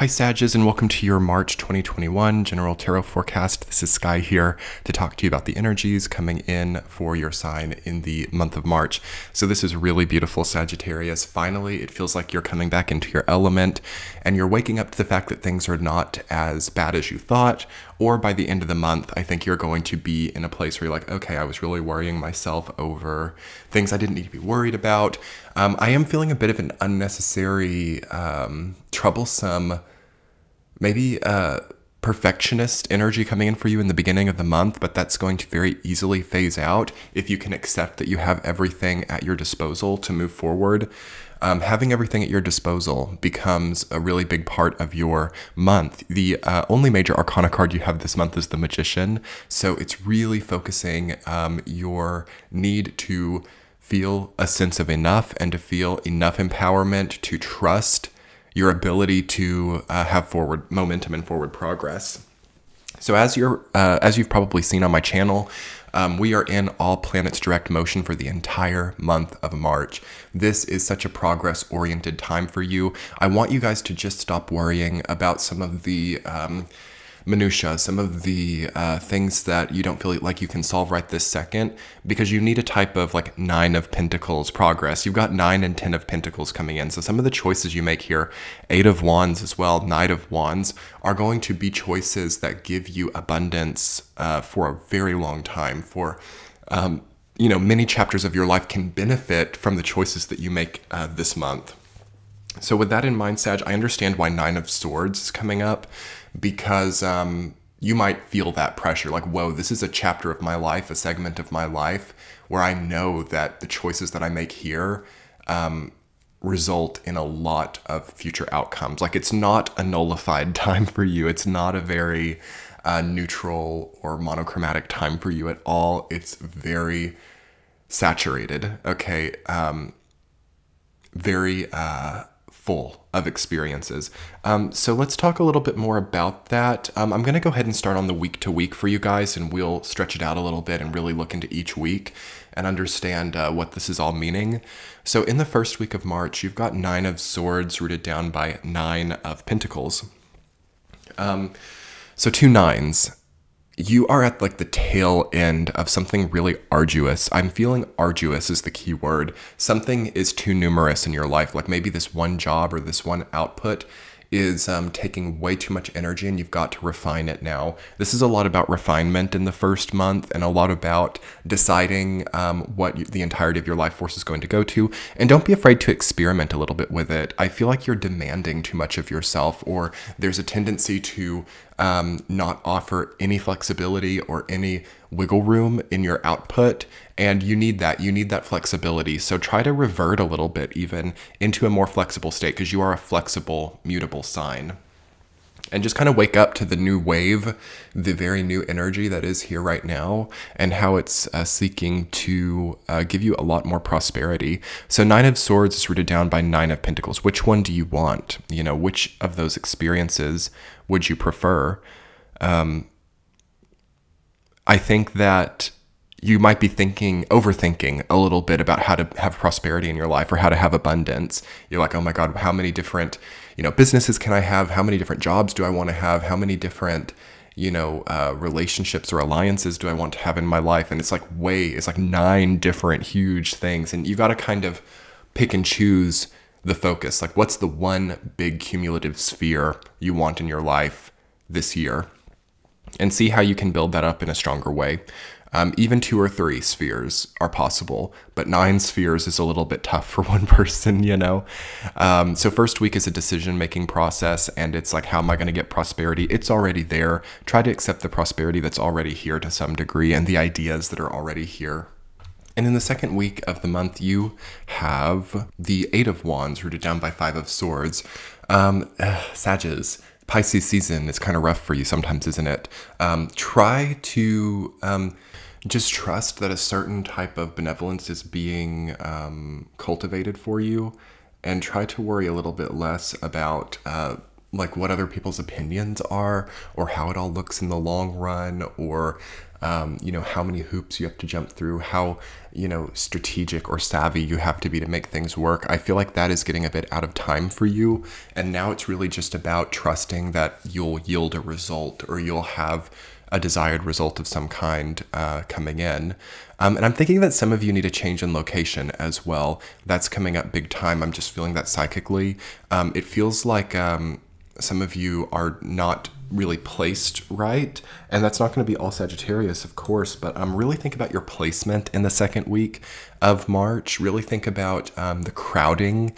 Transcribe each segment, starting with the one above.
Hi Sages, and welcome to your March 2021 General Tarot Forecast. This is Sky here to talk to you about the energies coming in for your sign in the month of March. So this is really beautiful, Sagittarius. Finally, it feels like you're coming back into your element and you're waking up to the fact that things are not as bad as you thought, or by the end of the month, I think you're going to be in a place where you're like, okay, I was really worrying myself over things I didn't need to be worried about. I am feeling a bit of an unnecessary, troublesome, maybe perfectionist energy coming in for you in the beginning of the month, but that's going to very easily phase out if you can accept that you have everything at your disposal to move forward. Having everything at your disposal becomes a really big part of your month. The only major arcana card you have this month is the Magician, so it's really focusing your need to feel a sense of enough and to feel enough empowerment to trust your ability to have forward momentum and forward progress. So as you've probably seen on my channel, we are in all planets direct motion for the entire month of March. This is such a progress-oriented time for you. I want you guys to just stop worrying about some of the minutia, some of the things that you don't feel like you can solve right this second, because you need a type of like 9 of Pentacles progress. You've got 9 and 10 of Pentacles coming in. So some of the choices you make here, 8 of Wands as well, Knight of Wands, are going to be choices that give you abundance for a very long time. For many chapters of your life can benefit from the choices that you make this month. So with that in mind, Sag, I understand why 9 of Swords is coming up, because you might feel that pressure, like, whoa, this is a chapter of my life, a segment of my life, where I know that the choices that I make here result in a lot of future outcomes. Like, it's not a nullified time for you. It's not a very neutral or monochromatic time for you at all. It's very saturated, okay? Very full of experiences. So let's talk a little bit more about that. I'm going to go ahead and start on the week to week for you guys, and we'll stretch it out a little bit and really look into each week and understand what this is all meaning. So in the first week of March, you've got 9 of Swords rooted down by 9 of Pentacles. So 2 9s. You are at like the tail end of something really arduous. I'm feeling arduous is the key word. Something is too numerous in your life. Like maybe this one job or this one output is taking way too much energy, and you've got to refine it now. This is a lot about refinement in the first month, and a lot about deciding what the entirety of your life force is going to go to. And don't be afraid to experiment a little bit with it. I feel like you're demanding too much of yourself, or there's a tendency to not offer any flexibility or any wiggle room in your output, and you need that flexibility. So try to revert a little bit even into a more flexible state, because you are a flexible, mutable sign. And just kind of wake up to the new wave, the very new energy that is here right now, and how it's seeking to give you a lot more prosperity. So 9 of Swords is rooted down by 9 of Pentacles. Which one do you want? You know, which of those experiences would you prefer? I think that you might be overthinking a little bit about how to have prosperity in your life or how to have abundance. You're like, oh my God, how many different, businesses can I have? How many different jobs do I want to have? How many different, relationships or alliances do I want to have in my life? And it's like 9 different huge things. And you got to kind of pick and choose the focus. Like, what's the one big cumulative sphere you want in your life this year? And see how you can build that up in a stronger way. Even 2 or 3 spheres are possible, but 9 spheres is a little bit tough for one person, So first week is a decision-making process, and it's like, how am I going to get prosperity? It's already there. Try to accept the prosperity that's already here to some degree, and the ideas that are already here. And in the second week of the month, you have the 8 of Wands rooted down by 5 of Swords. Sages, Pisces season is kind of rough for you sometimes, isn't it? Try to just trust that a certain type of benevolence is being cultivated for you, and try to worry a little bit less about like what other people's opinions are, or how it all looks in the long run, or you know, how many hoops you have to jump through, how, you know, strategic or savvy you have to be to make things work. I feel like that is getting a bit out of time for you. And now it's really just about trusting that you'll yield a result, or you'll have a desired result of some kind coming in. And I'm thinking that some of you need a change in location as well. That's coming up big time. I'm just feeling that psychically. It feels like some of you are not really placed right. And that's not going to be all Sagittarius, of course, but really think about your placement in the second week of March. Really think about the crowding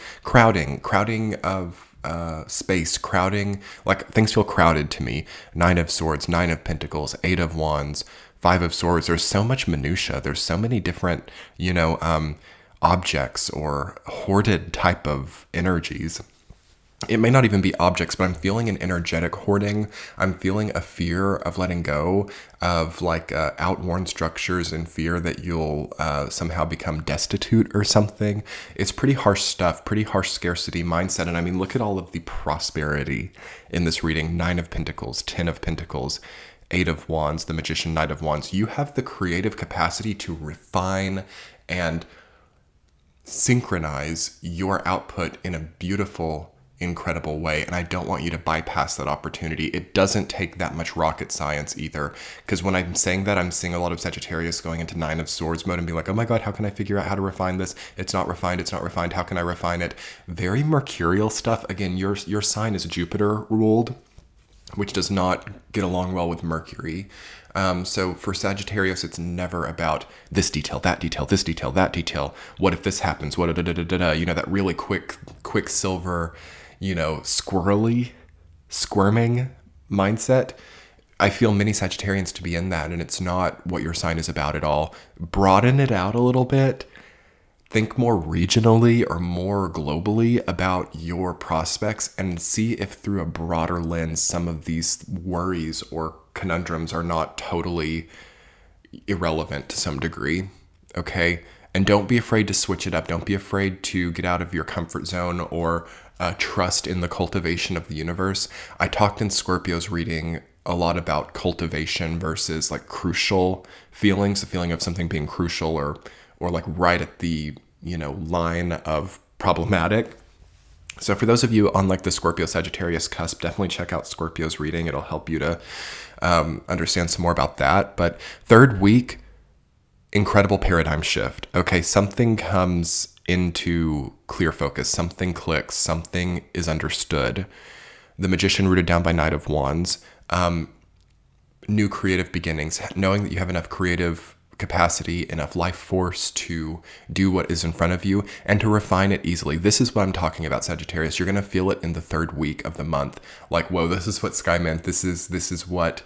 of space, crowding, like things feel crowded to me. 9 of Swords, 9 of Pentacles, 8 of Wands, 5 of Swords. There's so much minutia. There's so many different, you know, objects or hoarded type of energies. It may not even be objects, but I'm feeling an energetic hoarding. I'm feeling a fear of letting go of like outworn structures, and fear that you'll somehow become destitute or something. It's pretty harsh stuff, pretty harsh scarcity mindset. And I mean, look at all of the prosperity in this reading. 9 of Pentacles, 10 of Pentacles, 8 of Wands, the Magician, Knight of Wands. You have the creative capacity to refine and synchronize your output in a beautiful, incredible way, and I don't want you to bypass that opportunity. It doesn't take that much rocket science either, because when I'm saying that, I'm seeing a lot of Sagittarius going into 9 of Swords mode and being like, oh my god, how can I figure out how to refine this? It's not refined, it's not refined, how can I refine it? Very mercurial stuff. Again, your sign is Jupiter ruled, which does not get along well with Mercury. So for Sagittarius, it's never about this detail, that detail, this detail, that detail. What if this happens? What you know, that really quick silver, you know, squirming mindset. I feel many Sagittarians to be in that, and it's not what your sign is about at all. Broaden it out a little bit. Think more regionally or more globally about your prospects, and see if through a broader lens, some of these worries or conundrums are not totally irrelevant to some degree. Okay. And don't be afraid to switch it up. Don't be afraid to get out of your comfort zone, or trust in the cultivation of the universe. I talked in Scorpio's reading a lot about cultivation versus like crucial feelings, the feeling of something being crucial or like right at the, you know, line of problematic. So for those of you on like the Scorpio Sagittarius cusp, definitely check out Scorpio's reading. It'll help you to understand some more about that. But third week, incredible paradigm shift. Okay, something comes into clear focus, something clicks, something is understood. The Magician rooted down by Knight of Wands. New creative beginnings, knowing that you have enough creative capacity, enough life force to do what is in front of you and to refine it easily. This is what I'm talking about, Sagittarius. You're going to feel it in the third week of the month. Like, whoa, this is what Sky meant. This is what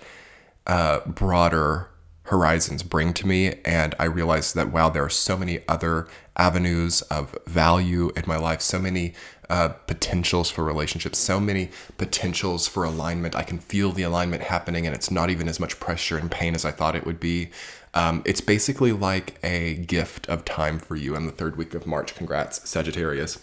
broader horizons bring to me. And I realized that, wow, there are so many other avenues of value in my life, so many potentials for relationships, so many potentials for alignment. I can feel the alignment happening, and it's not even as much pressure and pain as I thought it would be. It's basically like a gift of time for you in the third week of March. Congrats, Sagittarius.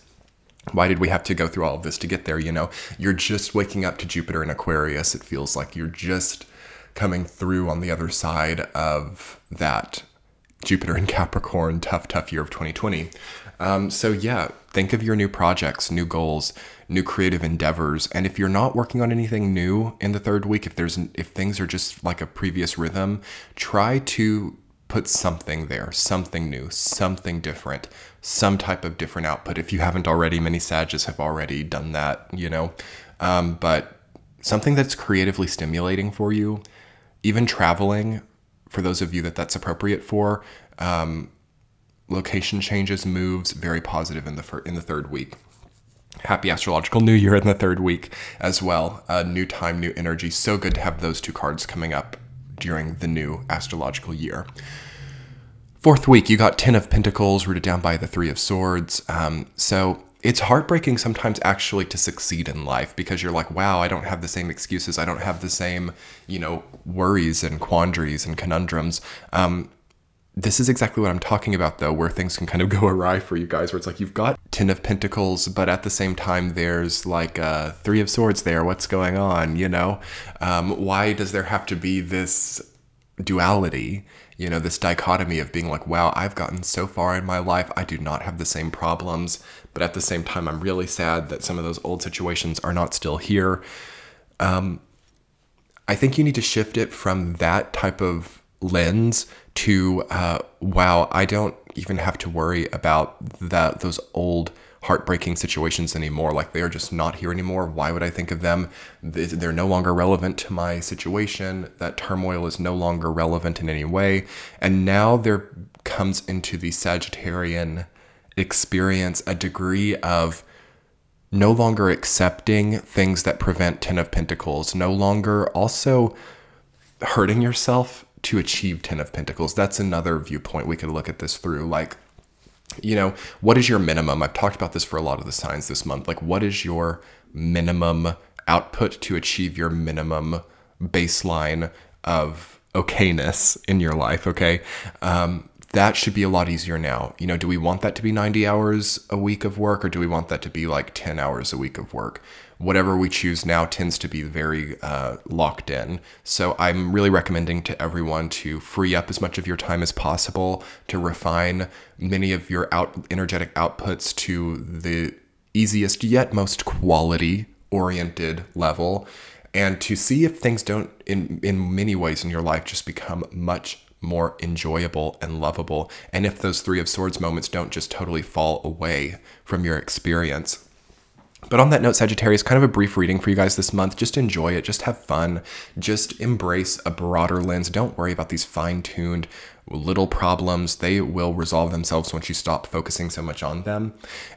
Why did we have to go through all of this to get there? You know, you're just waking up to Jupiter in Aquarius. It feels like you're just coming through on the other side of that Jupiter in Capricorn, tough year of 2020. So yeah, think of your new projects, new goals, new creative endeavors. And if you're not working on anything new in the third week, if things are just like a previous rhythm, try to put something there, something new, something different, some type of different output. If you haven't already, many Sages have already done that, you know, but something that's creatively stimulating for you, even traveling, for those of you that that's appropriate for, location changes, moves, very positive in the third week. Happy astrological new year in the third week as well. New time, new energy. So good to have those two cards coming up during the new astrological year. Fourth week, you got 10 of Pentacles rooted down by the 3 of Swords. So it's heartbreaking sometimes actually to succeed in life, because you're like, wow, I don't have the same excuses. I don't have the same, you know, worries and quandaries and conundrums. This is exactly what I'm talking about, though, where things can kind of go awry for you guys, where it's like you've got 10 of Pentacles, but at the same time, there's like 3 of Swords there. What's going on, you know? Why does there have to be this duality, you know, this dichotomy of being like, wow, I've gotten so far in my life, I do not have the same problems, but at the same time, I'm really sad that some of those old situations are not still here. I think you need to shift it from that type of lens to, wow, I don't even have to worry about those old heartbreaking situations anymore. Like, they are just not here anymore. Why would I think of them? They're no longer relevant to my situation. That turmoil is no longer relevant in any way. And now there comes into the Sagittarian experience a degree of no longer accepting things that prevent Ten of Pentacles, no longer also hurting yourself to achieve Ten of Pentacles. That's another viewpoint we could look at this through. Like, you know, what is your minimum? I've talked about this for a lot of the signs this month. Like, what is your minimum output to achieve your minimum baseline of okayness in your life? Okay. That should be a lot easier now. You know, do we want that to be 90 hours a week of work, or do we want that to be like 10 hours a week of work? Whatever we choose now tends to be very locked in. So I'm really recommending to everyone to free up as much of your time as possible, to refine many of your energetic outputs to the easiest yet most quality oriented level, and to see if things don't, in many ways in your life, just become much more enjoyable and lovable. And if those Three of Swords moments don't just totally fall away from your experience. But on that note, Sagittarius, kind of a brief reading for you guys this month. Just enjoy it. Just have fun. Just embrace a broader lens. Don't worry about these fine-tuned little problems. They will resolve themselves once you stop focusing so much on them.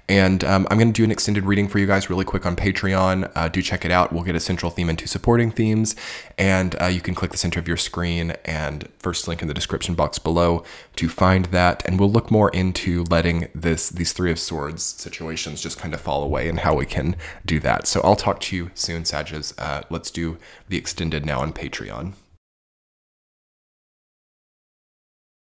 And I'm going to do an extended reading for you guys really quick on Patreon. Do check it out. We'll get a central theme and two supporting themes. And you can click the center of your screen and first link in the description box below to find that. And we'll look more into letting these Three of Swords situations just kind of fall away and how we can do that. So I'll talk to you soon, Sages. Let's do the extended now on Patreon.